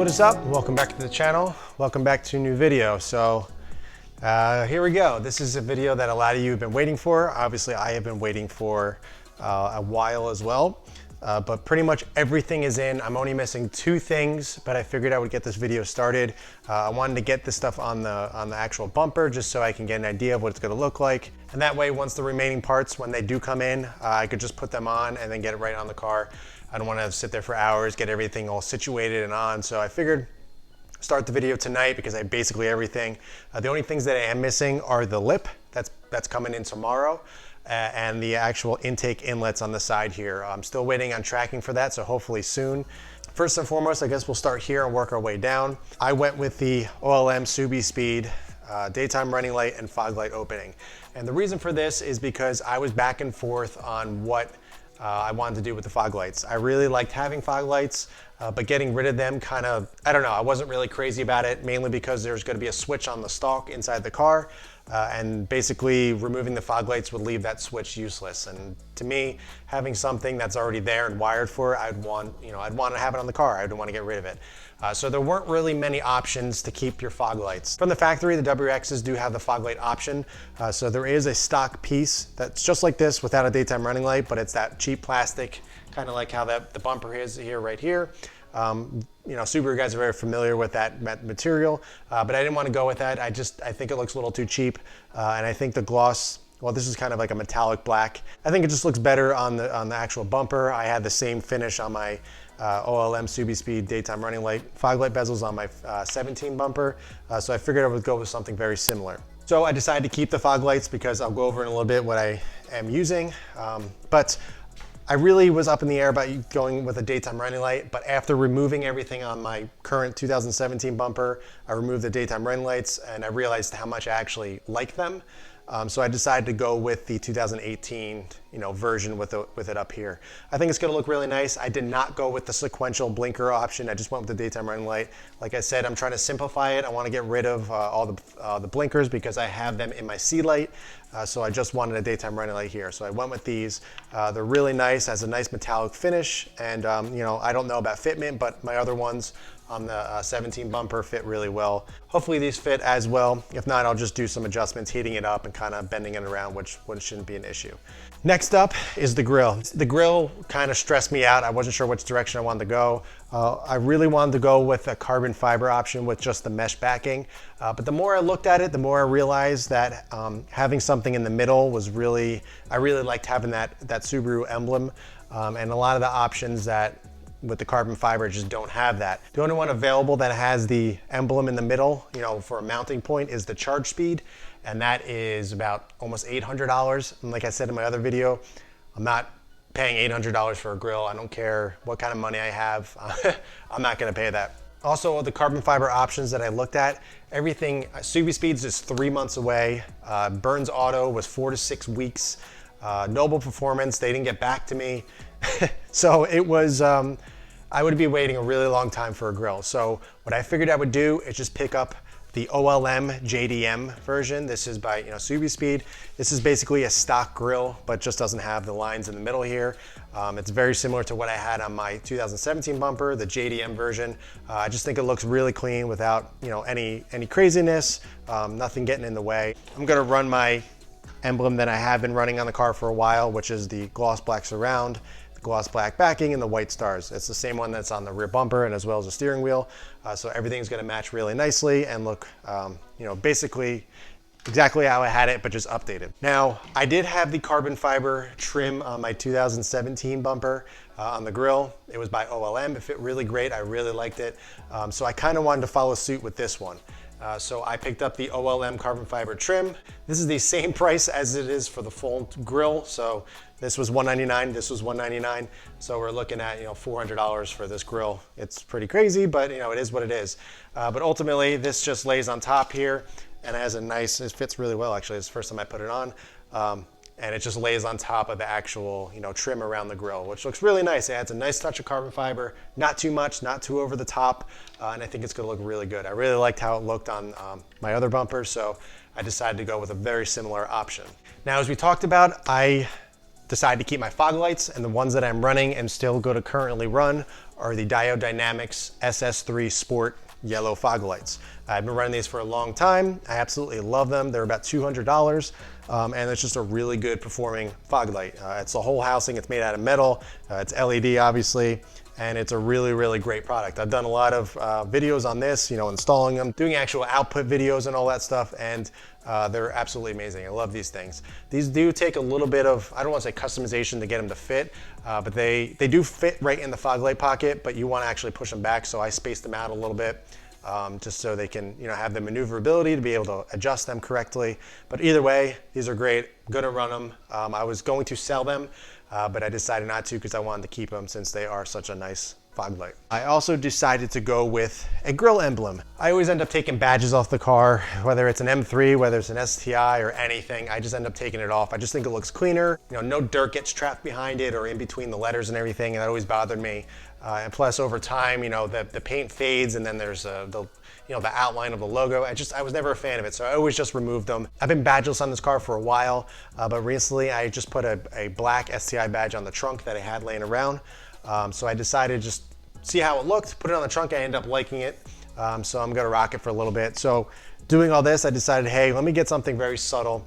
What is up? Welcome back to the channel. Welcome back to a new video. So here we go. This is a video that a lot of you have been waiting for. Obviously I have been waiting for a while as well, but pretty much everything is in. I'm only missing two things, but I figured I would get this video started. I wanted to get this stuff on the actual bumper just so I can get an idea of what it's going to look like. And that way, once the remaining parts, when they do come in, I could just put them on and then get it right on the car. I don't want to sit there for hours, get everything all situated and on. So I figured start the video tonight because I have basically everything. The only things that I am missing are the lip that's coming in tomorrow and the actual intake inlets on the side here. I'm still waiting on tracking for that, so hopefully soon. First and foremost, I guess we'll start here and work our way down. I went with the OLM Subi Speed daytime running light and fog light opening. And the reason for this is because I was back and forth on what I wanted to do with the fog lights. I really liked having fog lights, but getting rid of them kind of, I don't know, I wasn't really crazy about it, mainly because there's going to be a switch on the stalk inside the car, and basically removing the fog lights would leave that switch useless. And to me, having something that's already there and wired for it, I'd want to have it on the car. I don't want to get rid of it. So there weren't really many options to keep your fog lights. From the factory, the WXs do have the fog light option. So there is a stock piece that's just like this without a daytime running light, but it's that cheap plastic, kind of like how the bumper is here, right here. You know, Subaru guys are very familiar with that material, but I didn't want to go with that. I think it looks a little too cheap, and I think the gloss, well, this is kind of like a metallic black. I think it just looks better on the actual bumper. I had the same finish on my OLM Subi Speed daytime running light fog light bezels on my 17 bumper, so I figured I would go with something very similar. So I decided to keep the fog lights because I'll go over in a little bit what I am using, but I really was up in the air about going with a daytime running light, but after removing everything on my current 2017 bumper, I removed the daytime running lights and I realized how much I actually like them. So I decided to go with the 2018 version with it up here. I think it's going to look really nice. I did not go with the sequential blinker option. I just went with the daytime running light. Like I said, I'm trying to simplify it. I want to get rid of all the blinkers because I have them in my C light. So I just wanted a daytime running light here. So I went with these. They're really nice, has a nice metallic finish. And I don't know about fitment, but my other ones on the 17 bumper fit really well. Hopefully these fit as well. If not, I'll just do some adjustments, heating it up and kind of bending it around, which shouldn't be an issue. Next up is the grill. The grill kind of stressed me out. I wasn't sure which direction I wanted to go. I really wanted to go with a carbon fiber option with just the mesh backing. But the more I looked at it, the more I realized that having something in the middle was I really liked having that Subaru Emblem. And a lot of the options that with the carbon fiber just don't have that. The only one available that has the emblem in the middle, for a mounting point, is the Charge Speed, and that is about almost $800. And like I said in my other video, I'm not paying $800 for a grill. I don't care what kind of money I have. I'm not gonna pay that. Also, the carbon fiber options that I looked at, everything, Subi Speeds is 3 months away. Burns Auto was 4 to 6 weeks. Noble Performance, they didn't get back to me. So it was, I would be waiting a really long time for a grill. So what I figured I would do is just pick up the OLM JDM version. This is by Subi Speed. This is basically a stock grill, but just doesn't have the lines in the middle here. It's very similar to what I had on my 2017 bumper, the JDM version. I just think it looks really clean without any craziness, nothing getting in the way. I'm gonna run my Emblem that I have been running on the car for a while, which is the gloss black surround, the gloss black backing, and the white stars. It's the same one that's on the rear bumper and as well as the steering wheel. So everything's gonna match really nicely and look, basically exactly how I had it, but just updated. Now, I did have the carbon fiber trim on my 2017 bumper on the grill. It was by OLM. It fit really great. I really liked it. So I kind of wanted to follow suit with this one. So I picked up the OLM carbon fiber trim. This is the same price as it is for the full grill. So this was $199, this was $199. So we're looking at $400 for this grill. It's pretty crazy, but it is what it is. But ultimately, this just lays on top here and has it fits really well actually. It's the first time I put it on. And it just lays on top of the actual trim around the grill, which looks really nice. It adds a nice touch of carbon fiber, not too much, not too over the top, and I think it's gonna look really good. I really liked how it looked on my other bumpers, so I decided to go with a very similar option. Now, as we talked about, I decided to keep my fog lights, and the ones that I'm running and still going to currently run are the Diode Dynamics SS3 Sport yellow fog lights. I've been running these for a long time. I absolutely love them. They're about $200, and it's just a really good performing fog light. It's the whole housing. It's made out of metal. It's LED, obviously, and it's a really, really great product. I've done a lot of videos on this, installing them, doing actual output videos and all that stuff, and they're absolutely amazing. I love these things. These do take a little bit of, I don't want to say customization to get them to fit, but they do fit right in the fog light pocket, but you want to actually push them back, so I spaced them out a little bit. Just so they can have the maneuverability to be able to adjust them correctly. But either way, these are great. I'm gonna run them. I was going to sell them, but I decided not to because I wanted to keep them since they are such a nice fog light. I also decided to go with a grill emblem. I always end up taking badges off the car, whether it's an M3, whether it's an STI or anything. I just end up taking it off. I just think it looks cleaner. No dirt gets trapped behind it or in between the letters and everything, and that always bothered me. And plus, over time, the paint fades, and then there's the outline of the logo. I was never a fan of it, so I always just removed them. I've been badgeless on this car for a while, but recently I just put a black STI badge on the trunk that I had laying around. So I decided to just see how it looked, put it on the trunk. I ended up liking it, so I'm gonna rock it for a little bit. So doing all this, I decided, hey, let me get something very subtle.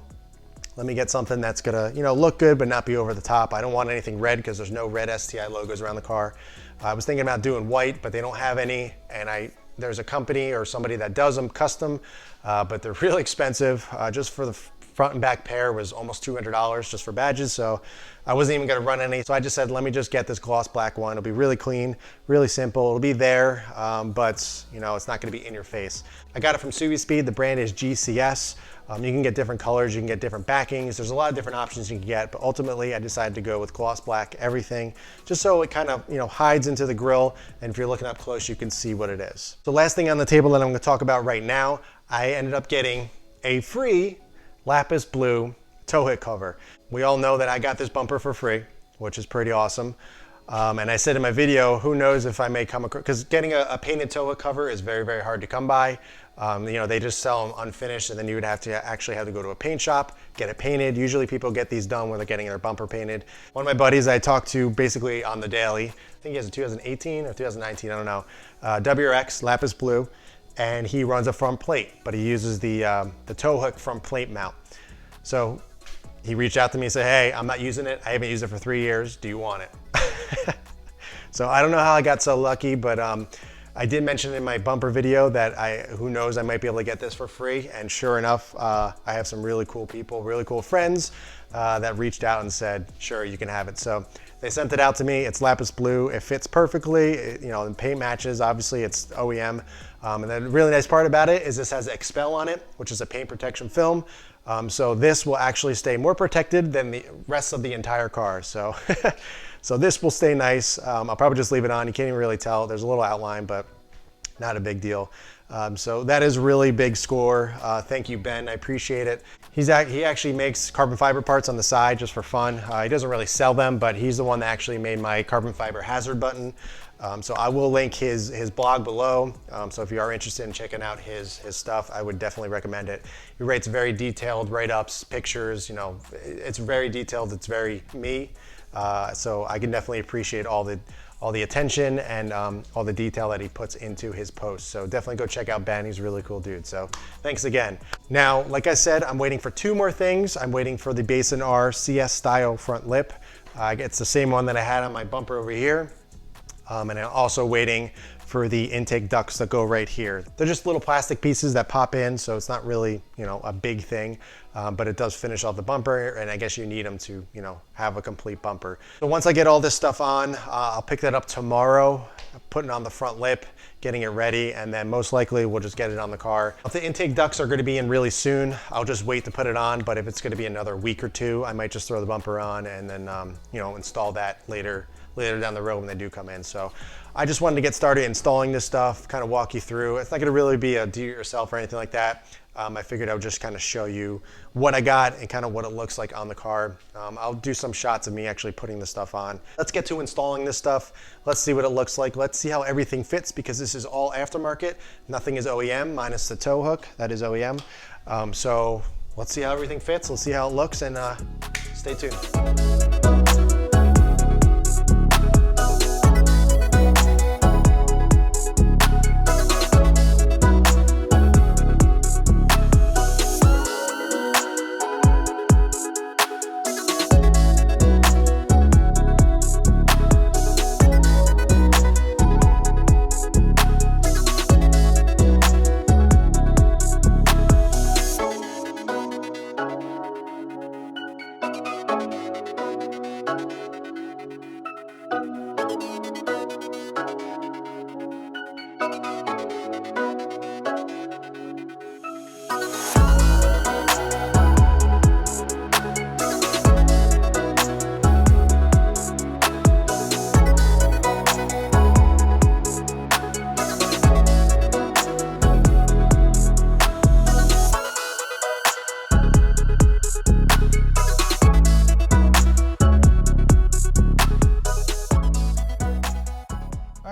Let me get something that's gonna, look good but not be over the top. I don't want anything red because there's no red STI logos around the car. I was thinking about doing white, but they don't have any, and there's a company or somebody that does them custom, but they're really expensive. Just for the front and back pair was almost $200 just for badges, so I wasn't even gonna run any. So I just said, let me just get this gloss black one. It'll be really clean, really simple. It'll be there, but it's not gonna be in your face. I got it from Suvi Speed. The brand is GCS. You can get different colors, you can get different backings. There's a lot of different options you can get, but ultimately I decided to go with gloss black, everything, just so it kind of hides into the grill, and if you're looking up close, you can see what it is. The last thing on the table that I'm gonna talk about right now, I ended up getting a free lapis blue tow hook cover. We all know that I got this bumper for free, which is pretty awesome. And I said in my video, who knows if I may come across, because getting a painted tow hook cover is very, very hard to come by. They just sell them unfinished, and then you would have to go to a paint shop, get it painted. Usually people get these done when they're getting their bumper painted. One of my buddies I talked to basically on the daily, I think he has a 2018 or 2019, I don't know, WRX lapis blue, and he runs a front plate, but he uses the tow hook front plate mount. So he reached out to me and said, hey, I'm not using it. I haven't used it for 3 years. Do you want it? So I don't know how I got so lucky, but I did mention in my bumper video that who knows, I might be able to get this for free. And sure enough, I have some really cool people, really cool friends that reached out and said, sure, you can have it. So they sent it out to me. It's lapis blue. It fits perfectly. The paint matches. Obviously, it's OEM. And the really nice part about it is this has Expel on it, which is a paint protection film. So this will actually stay more protected than the rest of the entire car. So, so this will stay nice. I'll probably just leave it on. You can't even really tell. There's a little outline, but not a big deal. So that is really big score. Thank you, Ben. I appreciate it. He actually makes carbon fiber parts on the side just for fun. He doesn't really sell them, but he's the one that actually made my carbon fiber hazard button. So I will link his blog below. So if you are interested in checking out his stuff, I would definitely recommend it. He writes very detailed write-ups, pictures, it's very detailed. It's very me. So I can definitely appreciate all the attention and all the detail that he puts into his posts. So definitely go check out Ben. He's a really cool dude. So thanks again. Now, like I said, I'm waiting for 2 more things. I'm waiting for the Basin R CS style front lip. It's the same one that I had on my bumper over here. And I'm also waiting for the intake ducts that go right here. They're just little plastic pieces that pop in, so it's not really, a big thing, but it does finish off the bumper, and I guess you need them to, have a complete bumper. So once I get all this stuff on, I'll pick that up tomorrow, putting on the front lip, getting it ready, and then most likely we'll just get it on the car. If the intake ducts are gonna be in really soon, I'll just wait to put it on, but if it's gonna be another week or 2, I might just throw the bumper on and then, install that later down the road when they do come in. So I just wanted to get started installing this stuff, kind of walk you through. It's not gonna really be a do-it-yourself or anything like that. I figured I would just kind of show you what I got and kind of what it looks like on the car. I'll do some shots of me actually putting the stuff on. Let's get to installing this stuff. Let's see what it looks like. Let's see how everything fits, because this is all aftermarket. Nothing is OEM minus the tow hook. That is OEM. So let's see how everything fits. Let's see how it looks, and stay tuned.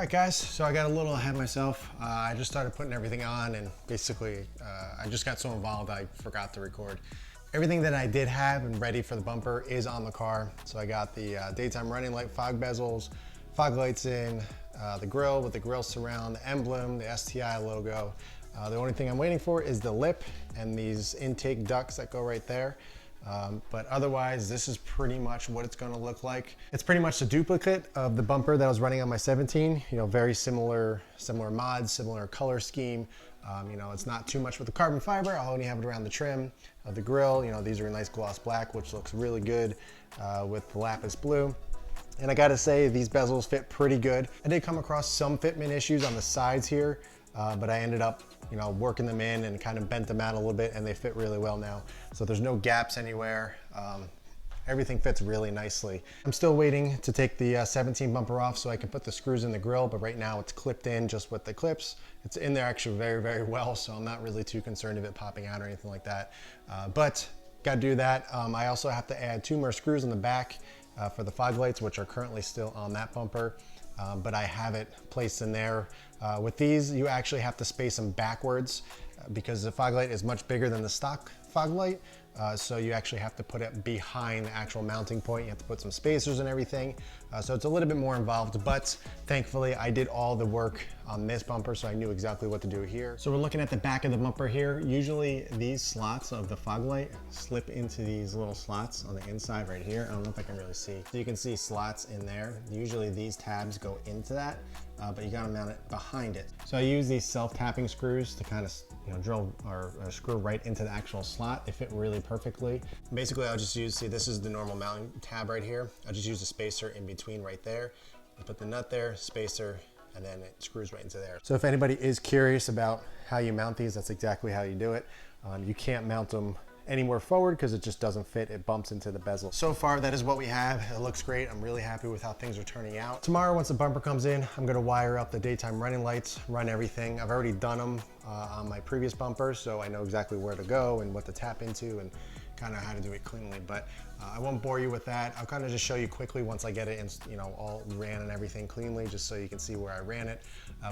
right, guys, so I got a little ahead of myself. I just started putting everything on, and basically I just got so involved I forgot to record. Everything that I did have and ready for the bumper is on the car. So I got the daytime running light fog bezels, fog lights in, the grill with the grill surround, the emblem, the STI logo. The only thing I'm waiting for is the lip and these intake ducts that go right there. But otherwise, this is pretty much what it's gonna look like. It's pretty much a duplicate of the bumper that I was running on my 17, you know, very similar mods, similar color scheme. You know, it's not too much with the carbon fiber. I'll only have it around the trim of the grill. You know, these are a nice gloss black, which looks really good with the lapis blue. And I gotta say, these bezels fit pretty good. I did come across some fitment issues on the sides here, but I ended up, you know, working them in and kind of bent them out a little bit, and they fit really well now. So there's no gaps anywhere. Everything fits really nicely. I'm still waiting to take the 17 bumper off so I can put the screws in the grill, but right now it's clipped in just with the clips. It's in there actually very, very well, so I'm not really too concerned of it popping out or anything like that. But gotta do that. I also have to add 2 more screws in the back for the fog lights, which are currently still on that bumper. But I have it placed in there. With these, you actually have to space them backwards because the fog light is much bigger than the stock fog light. So you actually have to put it behind the actual mounting point. You have to put some spacers and everything. So it's a little bit more involved, but thankfully I did all the work on this bumper, so I knew exactly what to do here. So we're looking at the back of the bumper here. Usually these slots of the fog light slip into these little slots on the inside right here. I don't know if I can really see. So you can see slots in there. Usually these tabs go into that, but you gotta mount it behind it. So I use these self-tapping screws to kind of, you know, drill or screw right into the actual slot. They fit really perfectly. Basically, I'll just use, see, this is the normal mounting tab right here. I'll just use a spacer in between right there. I put the nut there, spacer, and then it screws right into there. So if anybody is curious about how you mount these, that's exactly how you do it. You can't mount them any more forward because it just doesn't fit. It bumps into the bezel. So far, that is what we have. It looks great. I'm really happy with how things are turning out. Tomorrow, once the bumper comes in, I'm gonna wire up the daytime running lights, run everything. I've already done them on my previous bumper, so I know exactly where to go and what to tap into and kind of how to do it cleanly, but I won't bore you with that. I'll kind of just show you quickly once I get it in, you know, all ran and everything cleanly, just so you can see where I ran it.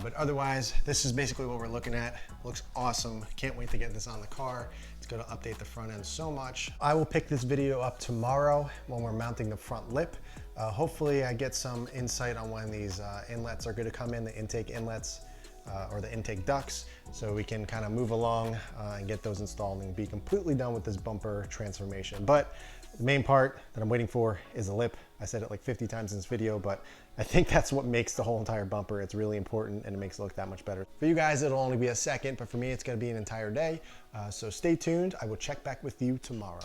But otherwise, this is basically what we're looking at. Looks awesome. Can't wait to get this on the car. It's gonna update the front end so much. I will pick this video up tomorrow when we're mounting the front lip. Hopefully I get some insight on when these inlets are gonna come in, the intake inlets, or the intake ducts, so we can kind of move along and get those installed and be completely done with this bumper transformation. But the main part that I'm waiting for is the lip. I said it like 50 times in this video, but I think that's what makes the whole entire bumper. It's really important and it makes it look that much better. For you guys, it'll only be a second, but for me, it's gonna be an entire day. So stay tuned. I will check back with you tomorrow.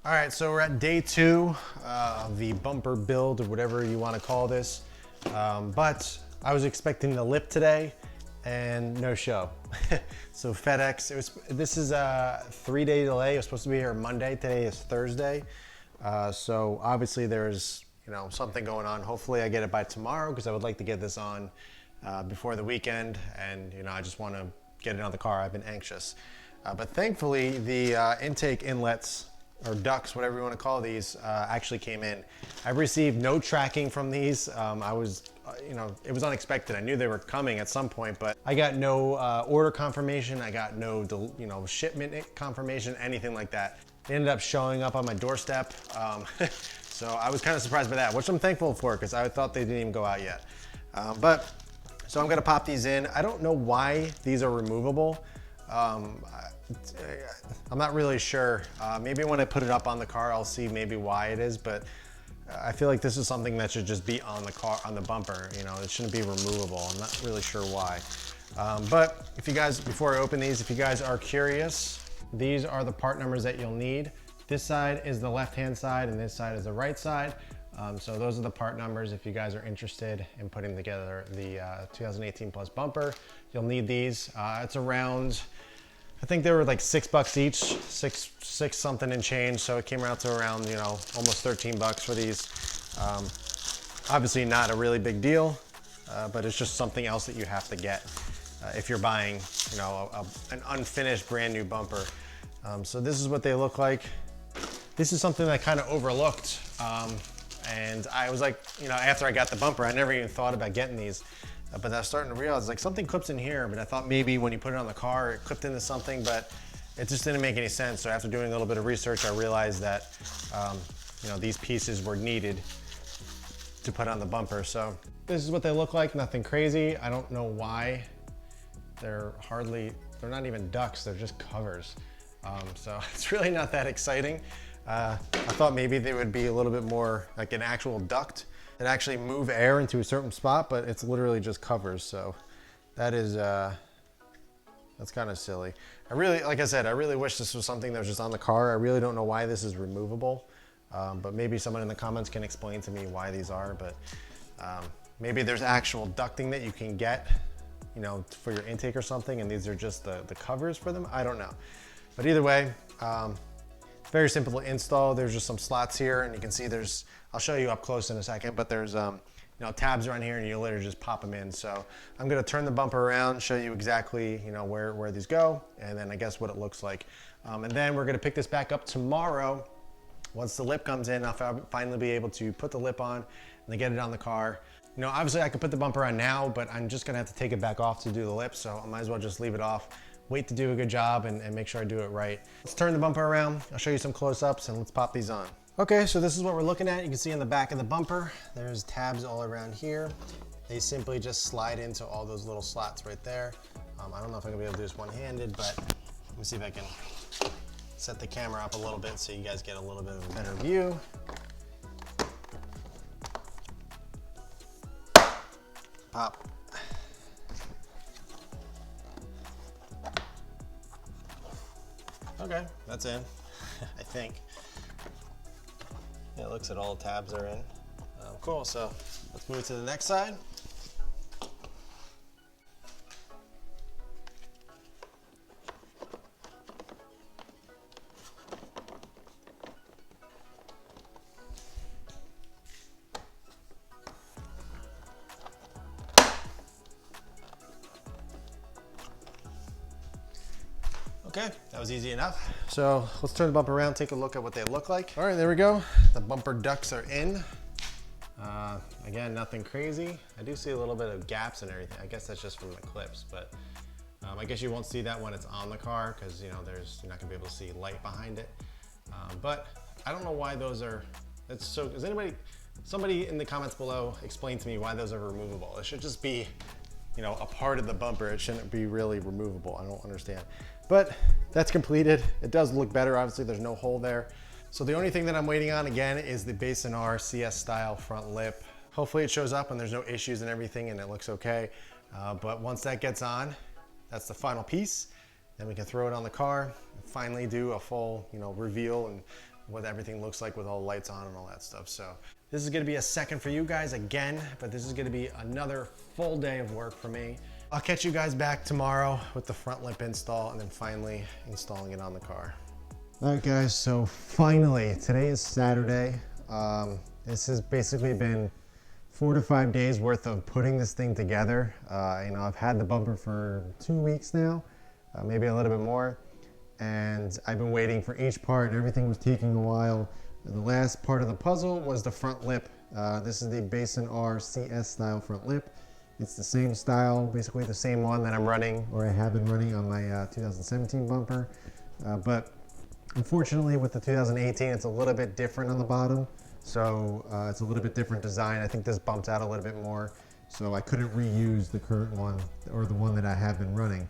All right, so we're at day 2 of the bumper build, or whatever you wanna call this. But I was expecting the lip today, and no show. So FedEx, this is a 3-day delay. It was supposed to be here Monday. Today is Thursday. So obviously there's, you know, something going on. Hopefully I get it by tomorrow because I would like to get this on before the weekend. And, you know, I just want to get it on the car. I've been anxious. But thankfully the intake inlets or ducts, whatever you want to call these, actually came in. I've received no tracking from these. I was, you know, it was unexpected. I knew they were coming at some point, but I got no order confirmation. I got no, you know, shipment confirmation, anything like that. They ended up showing up on my doorstep. So I was kind of surprised by that, which I'm thankful for because I thought they didn't even go out yet. So I'm gonna pop these in. I don't know why these are removable. I'm not really sure. Maybe when I put it up on the car, I'll see maybe why it is, but I feel like this is something that should just be on the car, on the bumper. You know, it shouldn't be removable. I'm not really sure why. But if you guys, before I open these, if you guys are curious, these are the part numbers that you'll need. This side is the left-hand side and this side is the right side. So those are the part numbers if you guys are interested in putting together the 2018 Plus bumper. You'll need these. It's around, I think they were like $6 each, six something and change. So it came out to around, you know, almost 13 bucks for these. Obviously not a really big deal, but it's just something else that you have to get if you're buying, you know, an unfinished brand new bumper. So this is what they look like. This is something that I kind of overlooked. And I was like, you know, after I got the bumper, I never even thought about getting these. but I was starting to realize like something clips in here, but I thought maybe when you put it on the car, it clipped into something, but it just didn't make any sense. So after doing a little bit of research, I realized that you know, these pieces were needed to put on the bumper. So this is what they look like, nothing crazy. I don't know why they're not even ducts, they're just covers. So it's really not that exciting. I thought maybe they would be a little bit more like an actual duct that actually move air into a certain spot, but it's literally just covers. So that is, that's kind of silly. Like I said, I really wish this was something that was just on the car. I really don't know why this is removable, but maybe someone in the comments can explain to me why these are, but maybe there's actual ducting that you can get, you know, for your intake or something, and these are just the covers for them. I don't know. But either way, very simple to install. There's just some slots here, and you can see I'll show you up close in a second, but there's you know, tabs around here, and you literally just pop them in. So I'm gonna turn the bumper around, show you exactly, you know, where these go, and then I guess what it looks like. And then we're gonna pick this back up tomorrow. Once the lip comes in, I'll finally be able to put the lip on and then get it on the car. You know, obviously I could put the bumper on now, but I'm just gonna have to take it back off to do the lip, so I might as well just leave it off, wait to do a good job and make sure I do it right. Let's turn the bumper around. I'll show you some close-ups and let's pop these on. Okay, so this is what we're looking at. You can see in the back of the bumper, there's tabs all around here. They simply just slide into all those little slots right there. I don't know if I'm gonna be able to do this one-handed, but let me see if I can set the camera up a little bit so you guys get a little bit of a better view. Pop. Okay, that's in, I think. Yeah, it looks like all the tabs are in. Cool, so let's move to the next side. Okay, that was easy enough. So let's turn the bumper around, take a look at what they look like. All right, there we go. The bumper ducts are in. Again, nothing crazy. I do see a little bit of gaps and everything. I guess that's just from the clips, but I guess you won't see that when it's on the car because, you know, you're not gonna be able to see light behind it. But I don't know why those are, somebody in the comments below explain to me why those are removable. It should just be, you know, a part of the bumper. It shouldn't be really removable. I don't understand. But that's completed. It does look better. Obviously, there's no hole there. So the only thing that I'm waiting on again is the Basin R CS style front lip. Hopefully it shows up and there's no issues and everything and it looks okay. But once that gets on, that's the final piece. Then we can throw it on the car and finally do a full, you know, reveal and what everything looks like with all the lights on and all that stuff. So this is gonna be a second for you guys again, but this is gonna be another full day of work for me. I'll catch you guys back tomorrow with the front lip install and then finally installing it on the car. All right guys, so finally, today is Saturday. This has basically been 4 to 5 days worth of putting this thing together. You know, I've had the bumper for 2 weeks now, maybe a little bit more. And I've been waiting for each part and everything was taking a while. The last part of the puzzle was the front lip. This is the Basin R CS style front lip. It's the same style, basically the same one that I'm running, or I have been running on my 2017 bumper. But unfortunately with the 2018, it's a little bit different on the bottom. So it's a little bit different design. I think this bumps out a little bit more. So I couldn't reuse the current one or the one that I have been running.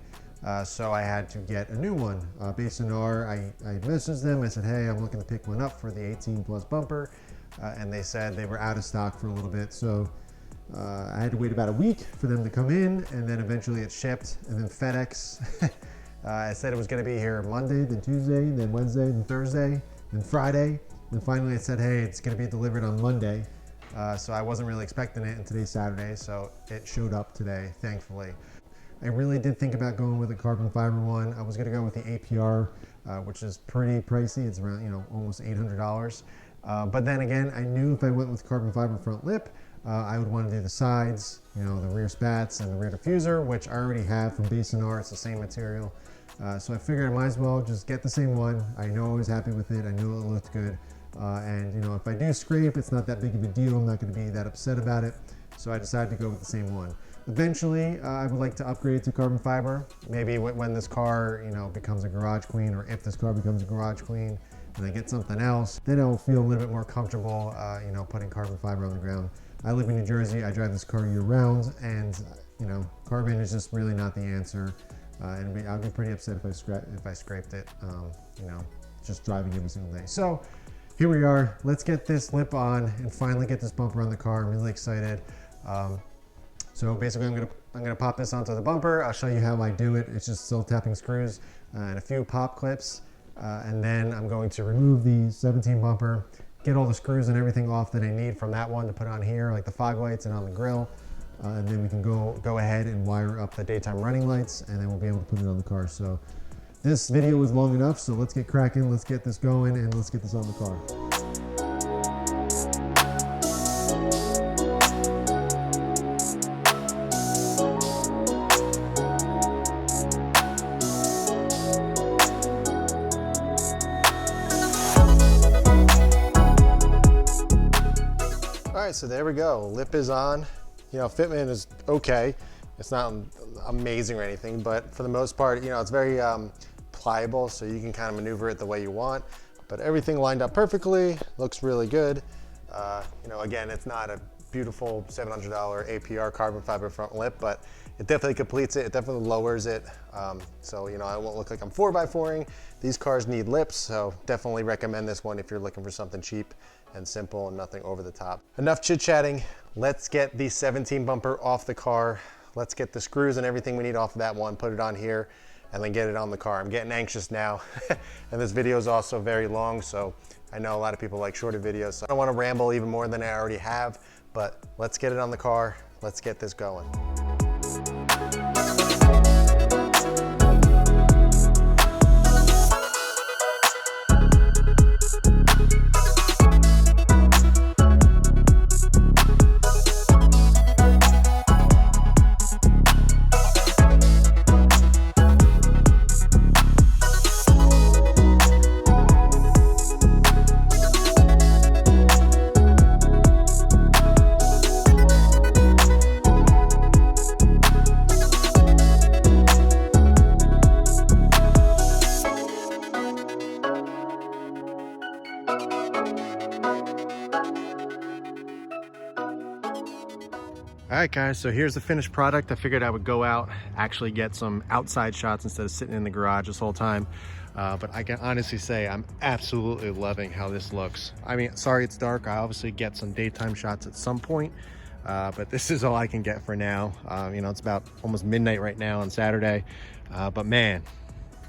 So I had to get a new one. Basin R, I messaged them. I said, hey, I'm looking to pick one up for the 18 plus bumper. And they said they were out of stock for a little bit. So I had to wait about a week for them to come in, and then eventually it shipped. And then FedEx, I said it was gonna be here Monday, then Tuesday, then Wednesday, then Thursday, then Friday. And finally it said, hey, it's gonna be delivered on Monday. So I wasn't really expecting it, and today's Saturday, so it showed up today, thankfully. I really did think about going with a carbon fiber one. I was gonna go with the APR, which is pretty pricey. It's around, you know, almost $800. But then again, I knew if I went with carbon fiber front lip, I would want to do the sides, you know, the rear spats and the rear diffuser, which I already have from Basin R. It's the same material. So I figured I might as well just get the same one. I know I was happy with it. I knew it looked good. And you know, if I do scrape, it's not that big of a deal. I'm not going to be that upset about it. So I decided to go with the same one. Eventually, I would like to upgrade to carbon fiber. Maybe when this car, becomes a garage queen, or if this car becomes a garage queen and I get something else, then I'll feel a little bit more comfortable, putting carbon fiber on the ground. I live in New Jersey. I drive this car year round, and carbon is just really not the answer. And I'd be pretty upset if I scraped it, just driving every single day. So here we are. Let's get this lip on and finally get this bumper on the car. I'm really excited. So basically I'm gonna pop this onto the bumper. I'll show you how I do it. It's just still tapping screws and a few pop clips. And then I'm going to remove the 17 bumper, get all the screws and everything off that I need from that one to put on here, like the fog lights and on the grill. And then we can go ahead and wire up the daytime running lights, and then we'll be able to put it on the car. So this video was long enough, so let's get cracking, let's get this going, and let's get this on the car. All right, so there we go. Lip is on. Fitment is okay. It's not amazing or anything, but for the most part, it's very pliable, so you can kind of maneuver it the way you want. But everything lined up perfectly, looks really good. Again, it's not a beautiful $700 APR carbon fiber front lip, but it definitely completes it. It definitely lowers it. So I won't look like I'm 4x4ing. These cars need lips, so definitely recommend this one if you're looking for something cheap and simple and nothing over the top. Enough chit-chatting. Let's get the 17 bumper off the car. Let's get the screws and everything we need off of that one, put it on here, and then get it on the car. I'm getting anxious now. And this video is also very long, so I know a lot of people like shorter videos, so I don't want to ramble even more than I already have, but let's get it on the car. Let's get this going. All right, guys, so here's the finished product. I figured I would go out, actually get some outside shots instead of sitting in the garage this whole time. But I can honestly say I'm absolutely loving how this looks. I mean, sorry it's dark. I obviously get some daytime shots at some point, but this is all I can get for now. It's about almost midnight right now on Saturday. But man,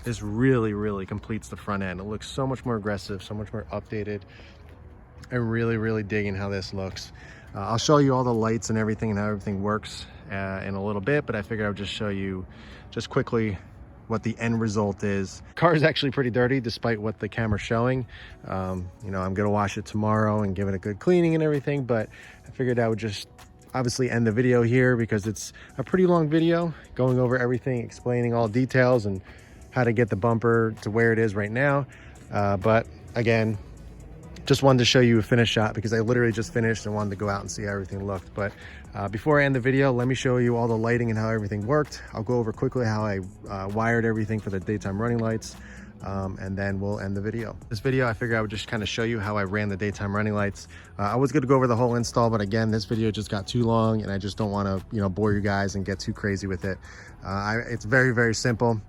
this really completes the front end. It looks so much more aggressive, so much more updated. I'm really digging how this looks. I'll show you all the lights and everything and how everything works in a little bit, but I figured I would just show you just quickly what the end result is. The car is actually pretty dirty despite what the camera's showing. I'm gonna wash it tomorrow and give it a good cleaning and everything, but I figured I would just obviously end the video here because it's a pretty long video going over everything, explaining all details and how to get the bumper to where it is right now. But again, just wanted to show you a finished shot because I literally just finished and wanted to go out and see how everything looked. But before I end the video, let me show you all the lighting and how everything worked. I'll go over quickly how I wired everything for the daytime running lights, and then we'll end the video. This video, I figured I would just kind of show you how I ran the daytime running lights. I was going to go over the whole install, but again, this video just got too long and I just don't want to bore you guys and get too crazy with it. It's very simple.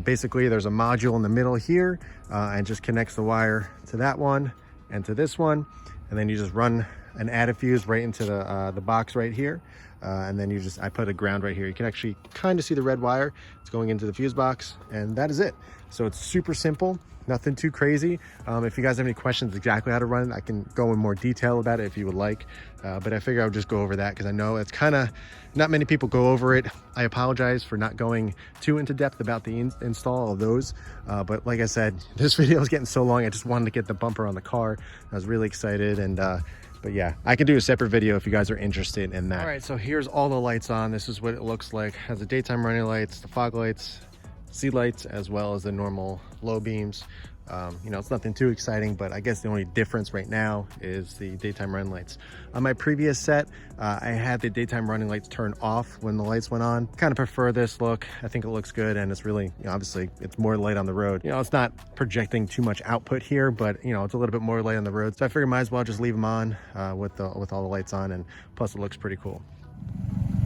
Basically, there's a module in the middle here and just connects the wire to that one and to this one, and then you just run an added fuse right into the box right here, and then I put a ground right here. You can actually kind of see the red wire. It's going into the fuse box, and that is it. So it's super simple, nothing too crazy. If you guys have any questions exactly how to run it, I can go in more detail about it if you would like, but I figure I would just go over that because I know it's kind of not many people go over it. I apologize for not going too into depth about the install of those, but like I said, this video is getting so long. I just wanted to get the bumper on the car. I was really excited, and but yeah, I can do a separate video if you guys are interested in that. All right, so here's all the lights on. This is what it looks like. It has the daytime running lights, the fog lights, sea lights, as well as the normal low beams. You know, it's nothing too exciting, but I guess the only difference right now is the daytime running lights. On my previous set, I had the daytime running lights turn off when the lights went on. Kind of prefer this look. I think it looks good, and it's really, you know, obviously it's more light on the road. You know, it's not projecting too much output here, but you know, it's a little bit more light on the road. So I figured might as well just leave them on with all the lights on, and plus it looks pretty cool.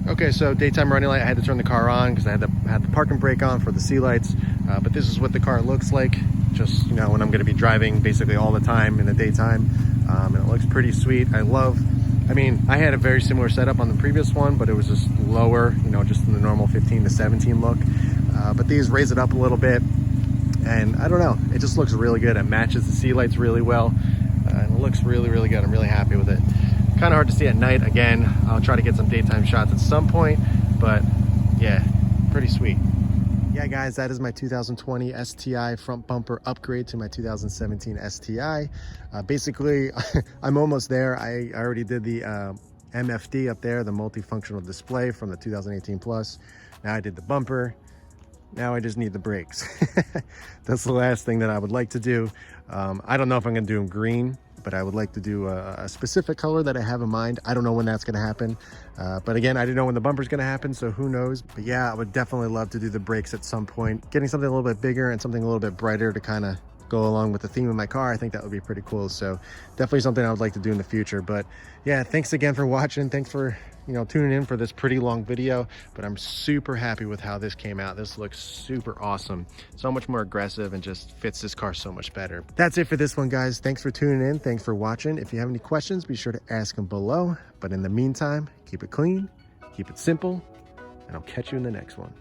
Okay, so daytime running light, I had to turn the car on because I had the parking brake on for the sea lights, but this is what the car looks like, just, you know, when I'm going to be driving basically all the time in the daytime, and it looks pretty sweet. I mean, I had a very similar setup on the previous one, but it was just lower, you know, just in the normal 15 to 17 look, but these raise it up a little bit, and I don't know, it just looks really good. It matches the sea lights really well, and it looks really, really good. I'm really happy with it. Kind of hard to see at night. Again, I'll try to get some daytime shots at some point, but yeah, pretty sweet. Yeah guys, that is my 2020 STI front bumper upgrade to my 2017 STI. Basically, I'm almost there. I already did the MFD up there, the multifunctional display from the 2018 Plus. Now I did the bumper. Now I just need the brakes. That's the last thing that I would like to do. I don't know if I'm gonna do them green, but I would like to do a specific color that I have in mind. I don't know when that's gonna happen. But again, I didn't know when the bumper's gonna happen, so who knows? But yeah, I would definitely love to do the brakes at some point. Getting something a little bit bigger and something a little bit brighter to kind of go along with the theme of my car, I think that would be pretty cool. So definitely something I would like to do in the future. But yeah, thanks again for watching. Thanks for, you know, tuning in for this pretty long video, but I'm super happy with how this came out. This looks super awesome, so much more aggressive, and just fits this car so much better. That's it for this one, guys. Thanks for tuning in. Thanks for watching. If you have any questions, be sure to ask them below. But in the meantime, keep it clean, keep it simple, and I'll catch you in the next one.